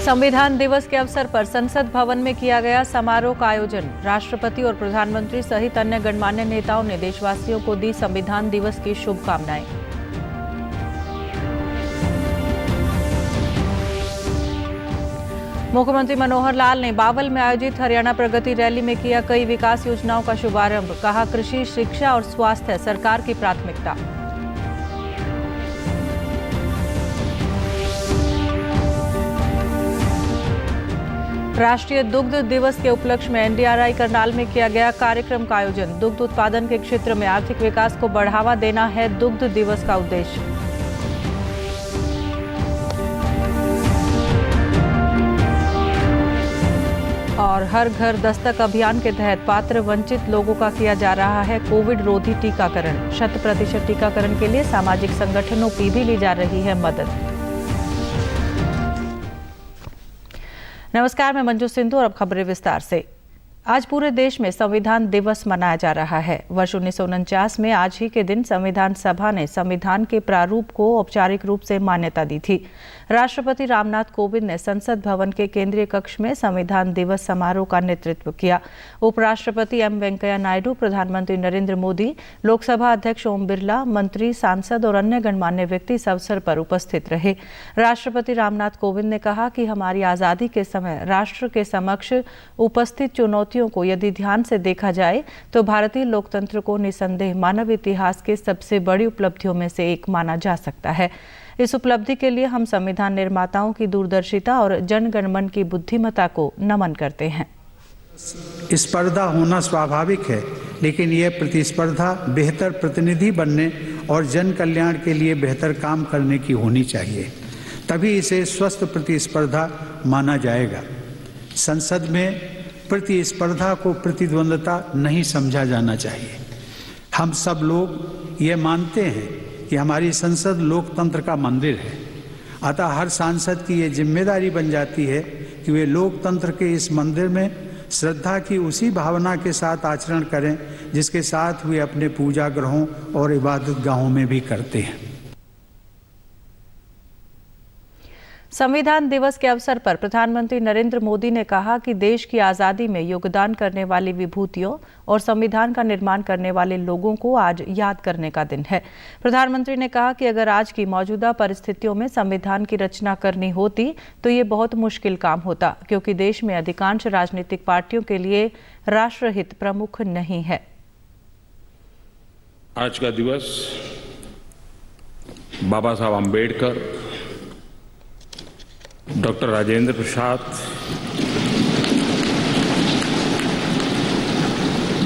संविधान दिवस के अवसर पर संसद भवन में किया गया समारोह का आयोजन। राष्ट्रपति और प्रधानमंत्री सहित अन्य गणमान्य नेताओं ने देशवासियों को दी संविधान दिवस की शुभकामनाएं। मुख्यमंत्री मनोहर लाल ने बावल में आयोजित हरियाणा प्रगति रैली में किया कई विकास योजनाओं का शुभारंभ। कहा, कृषि, शिक्षा और स्वास्थ्य सरकार की प्राथमिकता। राष्ट्रीय दुग्ध दिवस के उपलक्ष्य में एनडीआरआई करनाल में किया गया कार्यक्रम का आयोजन। दुग्ध उत्पादन के क्षेत्र में आर्थिक विकास को बढ़ावा देना है दुग्ध दिवस का उद्देश्य। और हर घर दस्तक अभियान के तहत पात्र वंचित लोगों का किया जा रहा है कोविड रोधी टीकाकरण। 100% टीकाकरण के लिए सामाजिक संगठनों की भी ली जा रही है मदद। नमस्कार, मैं मंजू सिंधु और अब खबरें विस्तार से। आज पूरे देश में संविधान दिवस मनाया जा रहा है। वर्ष 1949 में आज ही के दिन संविधान सभा ने संविधान के प्रारूप को औपचारिक रूप से मान्यता दी थी। राष्ट्रपति रामनाथ कोविंद ने संसद भवन के केंद्रीय कक्ष में संविधान दिवस समारोह का नेतृत्व किया। उपराष्ट्रपति एम वेंकैया नायडू, प्रधानमंत्री नरेंद्र मोदी, लोकसभा अध्यक्ष ओम बिरला, मंत्री, सांसद और अन्य गणमान्य व्यक्ति इस अवसर पर उपस्थित रहे। राष्ट्रपति रामनाथ कोविंद ने कहा कि हमारी आजादी के समय राष्ट्र के समक्ष उपस्थित चुनौतियों को यदि ध्यान से देखा जाए तो भारतीय लोकतंत्र को निसंदेह मानव इतिहास के सबसे बड़ी उपलब्धियों में से एक माना जा सकता है। इस उपलब्धि के लिए हम संविधान निर्माताओं की दूरदर्शिता और जनगणमन की बुद्धिमत्ता को नमन करते हैं। स्पर्धा होना स्वाभाविक है, लेकिन यह प्रतिस्पर्धा बेहतर प्रतिनिधि बनने और जन कल्याण के लिए बेहतर काम करने की होनी चाहिए। तभी इसे स्वस्थ प्रतिस्पर्धा माना जाएगा। संसद में प्रतिस्पर्धा को प्रतिद्वंद्विता नहीं समझा जाना चाहिए। हम सब लोग ये मानते हैं कि हमारी संसद लोकतंत्र का मंदिर है। अतः हर सांसद की ये जिम्मेदारी बन जाती है कि वे लोकतंत्र के इस मंदिर में श्रद्धा की उसी भावना के साथ आचरण करें जिसके साथ वे अपने पूजा गृहों और इबादत गाहों में भी करते हैं। संविधान दिवस के अवसर पर प्रधानमंत्री नरेंद्र मोदी ने कहा कि देश की आजादी में योगदान करने वाली विभूतियों और संविधान का निर्माण करने वाले लोगों को आज याद करने का दिन है। प्रधानमंत्री ने कहा कि अगर आज की मौजूदा परिस्थितियों में संविधान की रचना करनी होती तो ये बहुत मुश्किल काम होता, क्योंकि देश में अधिकांश राजनीतिक पार्टियों के लिए राष्ट्रहित प्रमुख नहीं है। आज का दिवस बाबा साहब आम्बेडकर, डॉक्टर राजेंद्र प्रसाद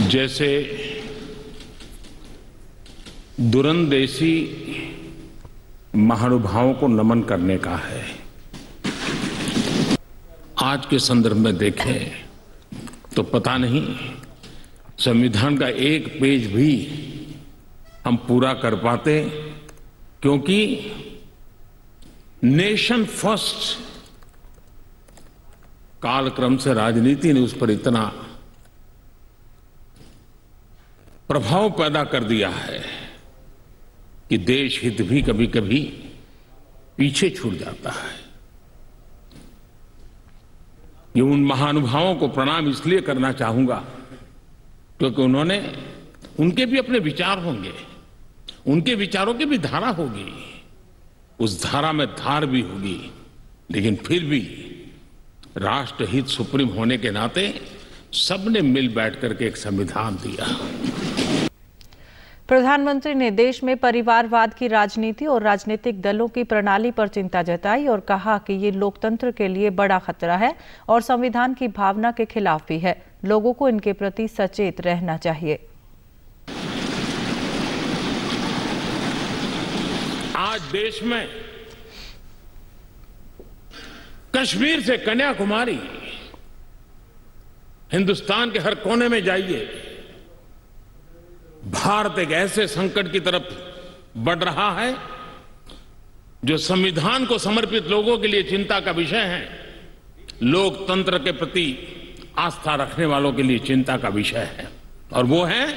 जैसे दूरंदेशी महानुभावों को नमन करने का है। आज के संदर्भ में देखें तो पता नहीं संविधान का एक पेज भी हम पूरा कर पाते, क्योंकि नेशन फर्स्ट कालक्रम से राजनीति ने उस पर इतना प्रभाव पैदा कर दिया है कि देश हित भी कभी कभी पीछे छूट जाता है। ये उन महानुभावों को प्रणाम इसलिए करना चाहूंगा क्योंकि उनके भी अपने विचार होंगे, उनके विचारों की भी धारा होगी, उस धारा में धार भी होगी, लेकिन फिर भी राष्ट्रहित सुप्रीम होने के नाते सबने मिल बैठ करके एक संविधान दिया। प्रधानमंत्री ने देश में परिवारवाद की राजनीति और राजनीतिक दलों की प्रणाली पर चिंता जताई और कहा कि ये लोकतंत्र के लिए बड़ा खतरा है और संविधान की भावना के खिलाफ भी है। लोगों को इनके प्रति सचेत रहना चाहिए। आज देश में कश्मीर से कन्याकुमारी, हिंदुस्तान के हर कोने में जाइए, भारत एक ऐसे संकट की तरफ बढ़ रहा है जो संविधान को समर्पित लोगों के लिए चिंता का विषय है, लोकतंत्र के प्रति आस्था रखने वालों के लिए चिंता का विषय है, और वो है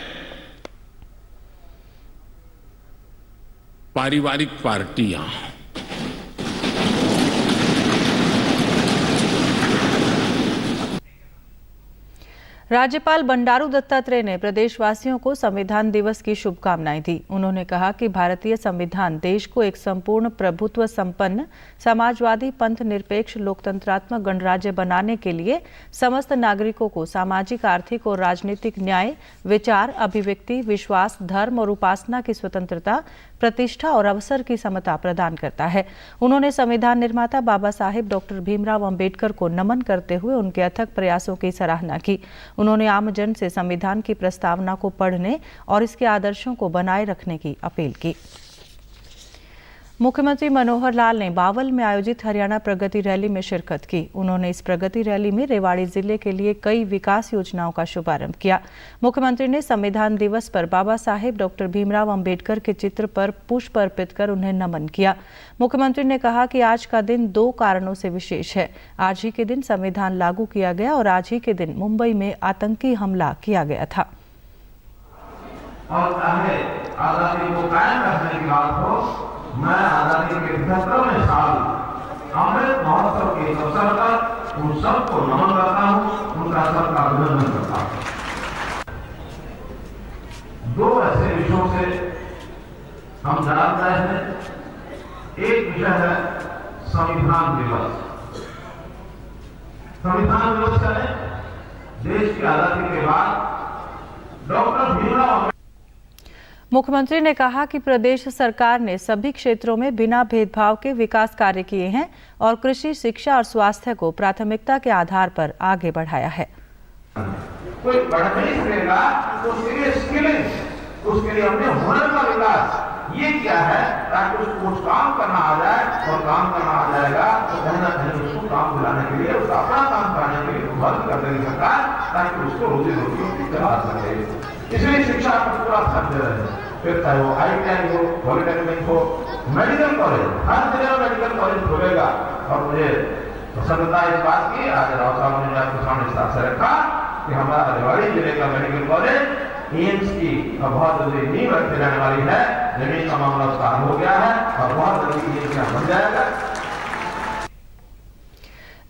पारिवारिक पार्टियां। राज्यपाल बंडारू दत्तात्रेय ने प्रदेशवासियों को संविधान दिवस की शुभकामनाएं दी। उन्होंने कहा कि भारतीय संविधान देश को एक संपूर्ण प्रभुत्व संपन्न समाजवादी पंथ निरपेक्ष लोकतंत्रात्मक गणराज्य बनाने के लिए समस्त नागरिकों को सामाजिक, आर्थिक और राजनीतिक न्याय, विचार, अभिव्यक्ति, विश्वास, धर्म और उपासना की स्वतंत्रता, प्रतिष्ठा और अवसर की समता प्रदान करता है। उन्होंने संविधान निर्माता बाबा साहेब डॉक्टर भीमराव अंबेडकर को नमन करते हुए उनके अथक प्रयासों की सराहना की। उन्होंने आमजन से संविधान की प्रस्तावना को पढ़ने और इसके आदर्शों को बनाए रखने की अपील की। मुख्यमंत्री मनोहर लाल ने बावल में आयोजित हरियाणा प्रगति रैली में शिरकत की। उन्होंने इस प्रगति रैली में रेवाड़ी जिले के लिए कई विकास योजनाओं का शुभारंभ किया। मुख्यमंत्री ने संविधान दिवस पर बाबा साहेब डॉक्टर भीमराव अंबेडकर के चित्र पर पुष्प अर्पित कर उन्हें नमन किया। मुख्यमंत्री ने कहा कि आज का दिन 2 कारणों से विशेष है। आज ही के दिन संविधान लागू किया गया और आज ही के दिन मुंबई में आतंकी हमला किया गया था। और चाहे आजादी को कायम रखने की बात हो, मैं आजादी के 75वें साल अमृत महोत्सव के अवसर पर उन सबको नमन करता हूँ, उनका सबका अभिनंदन करता हूँ। 2 ऐसे विषयों से हम जान रहे हैं। एक विषय है संविधान दिवस। संविधान दिवस क्या है? देश की आजादी के बाद डॉक्टर भीमराव मुख्यमंत्री ने कहा कि प्रदेश सरकार ने सभी क्षेत्रों में बिना भेदभाव के विकास कार्य किए हैं और कृषि, शिक्षा और स्वास्थ्य को प्राथमिकता के आधार पर आगे बढ़ाया है। कोई बढ़ नहीं सकेगा तो उसके लिए स्किलिंग, उसके लिए अपने हुनर का विकास ये क्या है, ताकि उसको कुछ काम करना आ जाए और काम करना आ जाएगा तो कहीं ना कहीं उसको काम दिलाने के लिए, उसका अपना काम कराने के लिए मदद कर देगी सरकार, ताकि उसको रोजी रोटी चला सके। इसलिए शिक्षा पर पूरा ध्यान दे रहे हैं। फिर चाहे वो ITI हो, पॉलिटेक्निक हो, मेडिकल कॉलेज, हर जगह मेडिकल कॉलेज खोलेगा। और मुझे प्रसन्नता इस बात की, आज राव साहब ने आपके सामने हस्ताक्षर रखा कि हमारा रेवाड़ी जिले का मेडिकल कॉलेज एम्स की बहुत जल्दी नींव रखी जाने वाली है। जमीन का मामला उसका हो गया है और बहुत जल्दी एम्स बन जाएगा।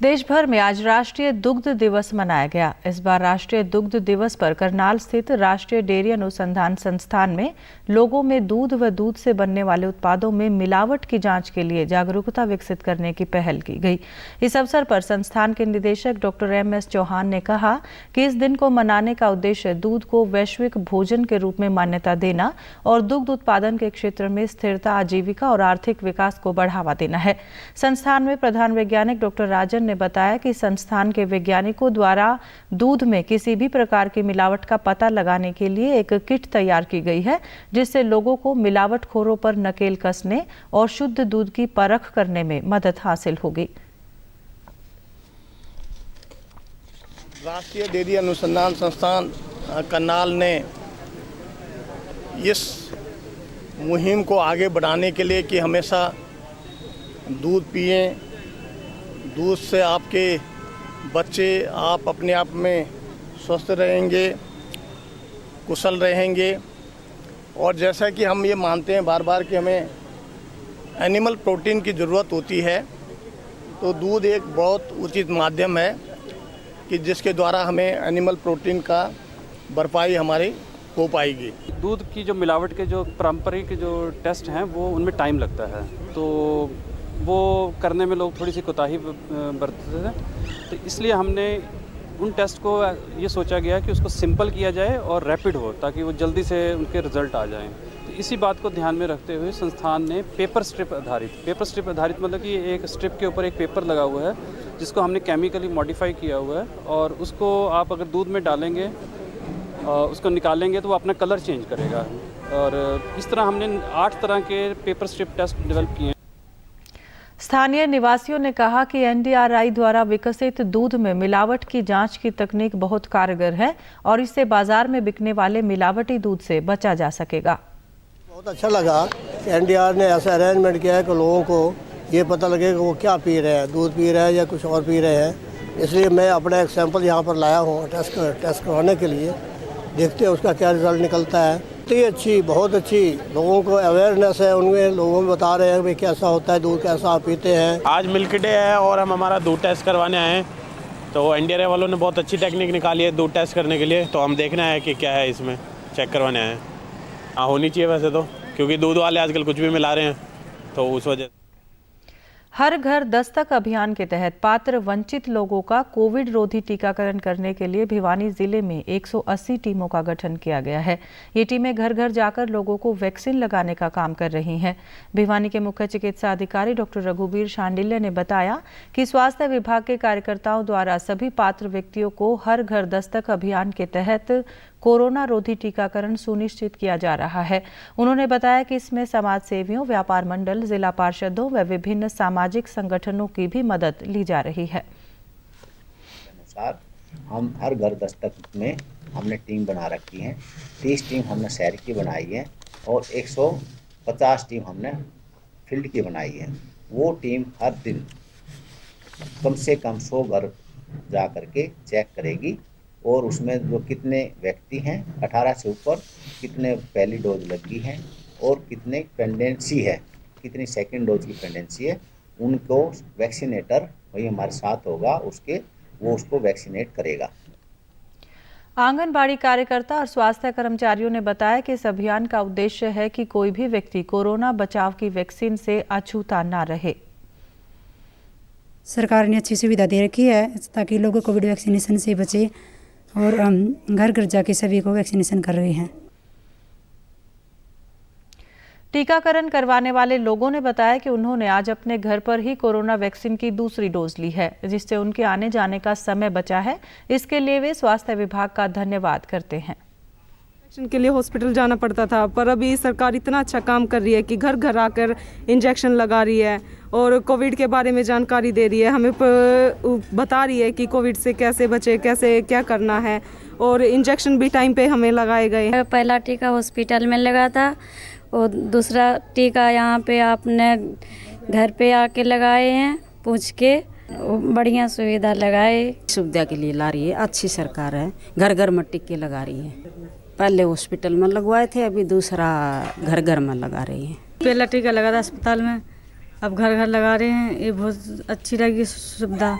देश भर में आज राष्ट्रीय दुग्ध दिवस मनाया गया। इस बार राष्ट्रीय दुग्ध दिवस पर करनाल स्थित राष्ट्रीय डेयरी अनुसंधान संस्थान में लोगों में दूध व दूध से बनने वाले उत्पादों में मिलावट की जांच के लिए जागरूकता विकसित करने की पहल की गई। इस अवसर पर संस्थान के निदेशक डॉक्टर MS चौहान ने कहा कि इस दिन को मनाने का उद्देश्य दूध को वैश्विक भोजन के रूप में मान्यता देना और दुग्ध उत्पादन के क्षेत्र में स्थिरता, आजीविका और आर्थिक विकास को बढ़ावा देना है। संस्थान में प्रधान वैज्ञानिक डॉक्टर राजन ने बताया कि संस्थान के वैज्ञानिकों द्वारा दूध में किसी भी प्रकार की मिलावट का पता लगाने के लिए एक किट तैयार की गई है, जिससे लोगों को मिलावटखोरों पर नकेल कसने और शुद्ध दूध की परख करने में मदद हासिल होगी। राष्ट्रीय डेयरी अनुसंधान संस्थान करनाल ने इस मुहिम को आगे बढ़ाने के लिए कि हमेशा दूध पिएं, दूध से आपके बच्चे, आप अपने आप में स्वस्थ रहेंगे, कुशल रहेंगे। और जैसा कि हम ये मानते हैं बार बार कि हमें एनिमल प्रोटीन की ज़रूरत होती है, तो दूध एक बहुत उचित माध्यम है कि जिसके द्वारा हमें एनिमल प्रोटीन का भरपाई हमारी हो पाएगी। दूध की जो मिलावट के जो पारंपरिक जो टेस्ट हैं वो उनमें टाइम लगता है, तो वो करने में लोग थोड़ी सी कोताही बरतते थे। तो इसलिए हमने उन टेस्ट को ये सोचा गया कि उसको सिंपल किया जाए और रैपिड हो, ताकि वो जल्दी से उनके रिजल्ट आ जाएं। तो इसी बात को ध्यान में रखते हुए संस्थान ने पेपर स्ट्रिप आधारित मतलब कि एक स्ट्रिप के ऊपर एक पेपर लगा हुआ है, जिसको हमने केमिकली मॉडिफाई किया हुआ है, और उसको आप अगर दूध में डालेंगे, उसको निकालेंगे तो वो अपना कलर चेंज करेगा। और इस तरह हमने 8 तरह के पेपर स्ट्रिप टेस्ट डेवलप किए हैं। स्थानीय निवासियों ने कहा कि NDRI द्वारा विकसित दूध में मिलावट की जांच की तकनीक बहुत कारगर है और इससे बाजार में बिकने वाले मिलावटी दूध से बचा जा सकेगा। बहुत अच्छा लगा कि NDR ने ऐसा अरेंजमेंट किया है कि लोगों को ये पता लगे कि वो क्या पी रहे हैं, दूध पी रहे हैं या कुछ और पी रहे हैं। इसलिए मैं अपना एक सैंपल यहाँ पर लाया हूँ टेस्ट करवाने के लिए, देखते हैं उसका क्या रिजल्ट निकलता है। बहुत अच्छी लोगों को अवेयरनेस है, उनमें लोगों में बता रहे हैं भाई कैसा होता है दूध, कैसा आप पीते हैं। आज मिल्क डे है और हम हमारा दूध टेस्ट करवाने आए हैं। तो एनडीआरएफ वालों ने बहुत अच्छी टेक्निक निकाली है दूध टेस्ट करने के लिए, तो हम देखना है कि क्या है इसमें, चेक करवाने आए हैं। हाँ होनी चाहिए वैसे तो, क्योंकि दूध वाले आजकल कुछ भी मिला रहे हैं, तो उस वजह। हर घर दस्तक अभियान के तहत पात्र वंचित लोगों का कोविड रोधी टीकाकरण करने के लिए भिवानी जिले में 180 टीमों का गठन किया गया है। ये टीमें घर घर जाकर लोगों को वैक्सीन लगाने का काम कर रही हैं। भिवानी के मुख्य चिकित्सा अधिकारी डॉक्टर रघुबीर शांडिल्य ने बताया कि स्वास्थ्य विभाग के कार्यकर्ताओं द्वारा सभी पात्र व्यक्तियों को हर घर दस्तक अभियान के तहत कोरोना रोधी टीकाकरण सुनिश्चित किया जा रहा है। उन्होंने बताया कि इसमें समाज सेवियों, व्यापार मंडल, जिला पार्षदों व विभिन्न सामाजिक संगठनों की भी मदद ली जा रही है। अनुसार हम हर घर दस्तक में हमने टीम बना रखी है। 30 टीम हमने शहर की बनाई है और 150 टीम हमने फील्ड की बनाई है। वो टीम हर दिन कम से कम 100 घर जा करके चेक करेगी और उसमें जो कितने व्यक्ति हैं 18 से ऊपर, कितने पहली डोज लगी है और कितने पेंडेंसी है, कितनी सेकंड डोज की पेंडेंसी है, उनको वैक्सीनेटर वही हमारे साथ होगा, वो उसको वैक्सीनेट करेगा। आंगनबाड़ी कार्यकर्ता और स्वास्थ्य कर्मचारियों ने बताया कि इस अभियान का उद्देश्य है कि कोई भी व्यक्ति कोरोना बचाव की वैक्सीन से अछूता ना रहे। सरकार ने अच्छी सुविधा दे रखी है ताकि लोग कोविड वैक्सीनेशन से बचे और घर घर जाके सभी को वैक्सीनेशन कर रहे हैं। टीकाकरण करवाने वाले लोगों ने बताया कि उन्होंने आज अपने घर पर ही कोरोना वैक्सीन की दूसरी डोज ली है, जिससे उनके आने जाने का समय बचा है। इसके लिए वे स्वास्थ्य विभाग का धन्यवाद करते हैं। इंजेक्शन के लिए हॉस्पिटल जाना पड़ता था, पर अभी सरकार इतना अच्छा काम कर रही है कि घर घर आकर इंजेक्शन लगा रही है और कोविड के बारे में जानकारी दे रही है, हमें बता रही है कि कोविड से कैसे बचे, कैसे क्या करना है, और इंजेक्शन भी टाइम पे हमें लगाए गए। पहला टीका हॉस्पिटल में लगा था और दूसरा टीका यहाँ पे आपने घर पे आके लगाए हैं, पूछ के बढ़िया सुविधा लगाए। सुविधा के लिए ला रही है, अच्छी सरकार है, घर घर में टीके लगा रही है। पहले हॉस्पिटल में लगवाए थे, अभी दूसरा घर घर में लगा रही है। पहला टीका लगा था अस्पताल में, अब घर घर लगा रहे हैं, ये बहुत अच्छी लगी सुविधा।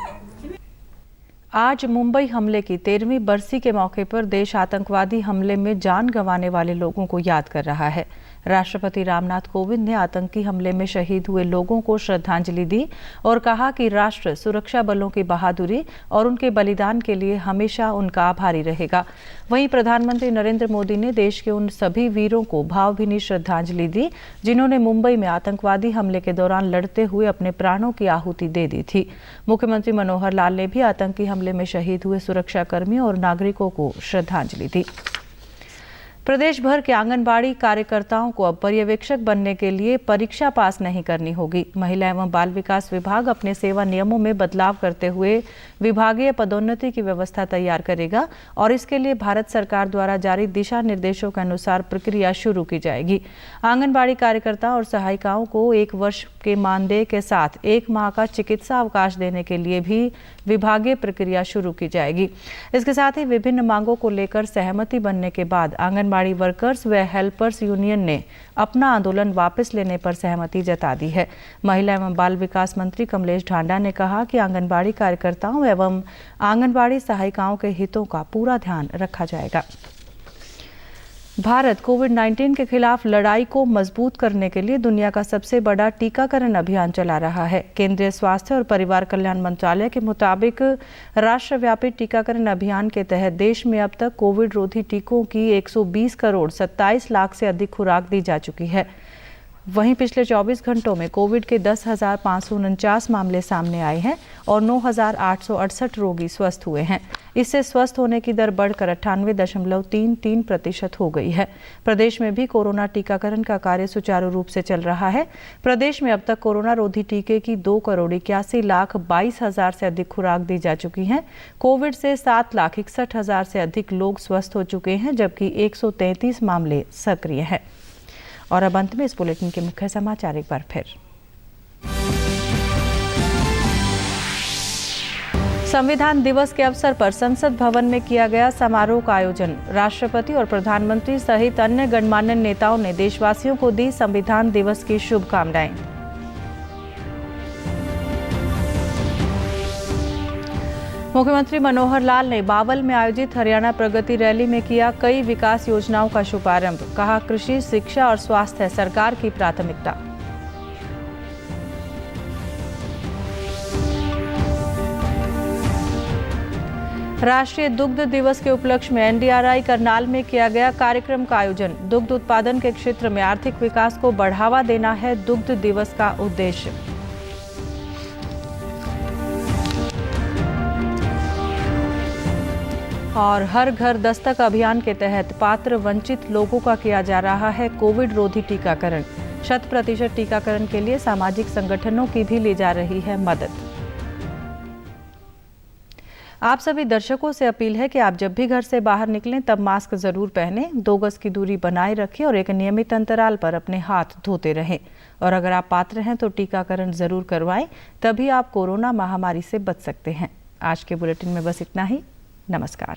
आज मुंबई हमले की 13वीं बरसी के मौके पर देश आतंकवादी हमले में जान गंवाने वाले लोगों को याद कर रहा है। राष्ट्रपति रामनाथ कोविंद ने आतंकी हमले में शहीद हुए लोगों को श्रद्धांजलि दी और कहा कि राष्ट्र सुरक्षा बलों की बहादुरी और उनके बलिदान के लिए हमेशा उनका आभारी रहेगा। वहीं प्रधानमंत्री नरेंद्र मोदी ने देश के उन सभी वीरों को भावभीनी श्रद्धांजलि दी जिन्होंने मुंबई में आतंकवादी हमले के दौरान लड़ते हुए अपने प्राणों की आहुति दे दी थी। मुख्यमंत्री मनोहर लाल ने भी आतंकी हमले में शहीद हुए सुरक्षाकर्मियों और नागरिकों को श्रद्धांजलि दी। प्रदेश भर के आंगनबाड़ी कार्यकर्ताओं को अब पर्यवेक्षक बनने के लिए परीक्षा पास नहीं करनी होगी। महिला एवं बाल विकास विभाग अपने सेवा नियमों में बदलाव करते हुए विभागीय पदोन्नति की व्यवस्था तैयार करेगा और इसके लिए भारत सरकार द्वारा जारी दिशा निर्देशों के अनुसार प्रक्रिया शुरू की जाएगी। आंगनबाड़ी कार्यकर्ता और सहायिकाओं को 1 वर्ष के मानदेय के साथ 1 माह का चिकित्सा अवकाश देने के लिए भी विभागीय प्रक्रिया शुरू की जाएगी। इसके साथ ही विभिन्न मांगों को लेकर सहमति बनने के बाद आंगनबाड़ी वर्कर्स व हेल्पर्स यूनियन ने अपना आंदोलन वापस लेने पर सहमति जता दी है। महिला एवं बाल विकास मंत्री कमलेश ढांडा ने कहा कि आंगनबाड़ी कार्यकर्ताओं एवं आंगनबाड़ी सहायिकाओं के हितों का पूरा ध्यान रखा जाएगा। भारत कोविड-19 के खिलाफ लड़ाई को मजबूत करने के लिए दुनिया का सबसे बड़ा टीकाकरण अभियान चला रहा है। केंद्रीय स्वास्थ्य और परिवार कल्याण मंत्रालय के मुताबिक राष्ट्रव्यापी टीकाकरण अभियान के तहत देश में अब तक कोविड रोधी टीकों की 120 करोड़ 27 लाख से अधिक खुराक दी जा चुकी है। वहीं पिछले 24 घंटों में कोविड के 10,549 मामले सामने आए हैं और 9,868 रोगी स्वस्थ हुए हैं। इससे स्वस्थ होने की दर बढ़कर 98.33% हो गई है। प्रदेश में भी कोरोना टीकाकरण का कार्य सुचारू रूप से चल रहा है। प्रदेश में अब तक कोरोना रोधी टीके की 2,81,22,000 से अधिक खुराक दी जा चुकी हैं। कोविड से 7,61,000 से अधिक लोग स्वस्थ हो चुके हैं, जबकि 133 मामले सक्रिय हैं। और अब अंत में इस बुलेटिन के मुख्य समाचार एक बार फिर। संविधान दिवस के अवसर पर संसद भवन में किया गया समारोह का आयोजन। राष्ट्रपति और प्रधानमंत्री सहित अन्य गणमान्य नेताओं ने देशवासियों को दी संविधान दिवस की शुभकामनाएं। मुख्यमंत्री मनोहर लाल ने बावल में आयोजित हरियाणा प्रगति रैली में किया कई विकास योजनाओं का शुभारंभ। कहा, कृषि, शिक्षा और स्वास्थ्य सरकार की प्राथमिकता। राष्ट्रीय दुग्ध दिवस के उपलक्ष्य में NDRI करनाल में किया गया कार्यक्रम का आयोजन। दुग्ध उत्पादन के क्षेत्र में आर्थिक विकास को बढ़ावा देना है दुग्ध दिवस का उद्देश्य। और हर घर दस्तक अभियान के तहत पात्र वंचित लोगों का किया जा रहा है कोविड रोधी टीकाकरण। 100% टीकाकरण के लिए सामाजिक संगठनों की भी ली जा रही है मदद। आप सभी दर्शकों से अपील है कि आप जब भी घर से बाहर निकलें तब मास्क जरूर पहनें, 2 गज की दूरी बनाए रखें और एक नियमित अंतराल पर अपने हाथ धोते रहें। और अगर आप पात्र हैं तो टीकाकरण जरूर करवाएं, तभी आप कोरोना महामारी से बच सकते हैं। आज के बुलेटिन में बस इतना ही। नमस्कार।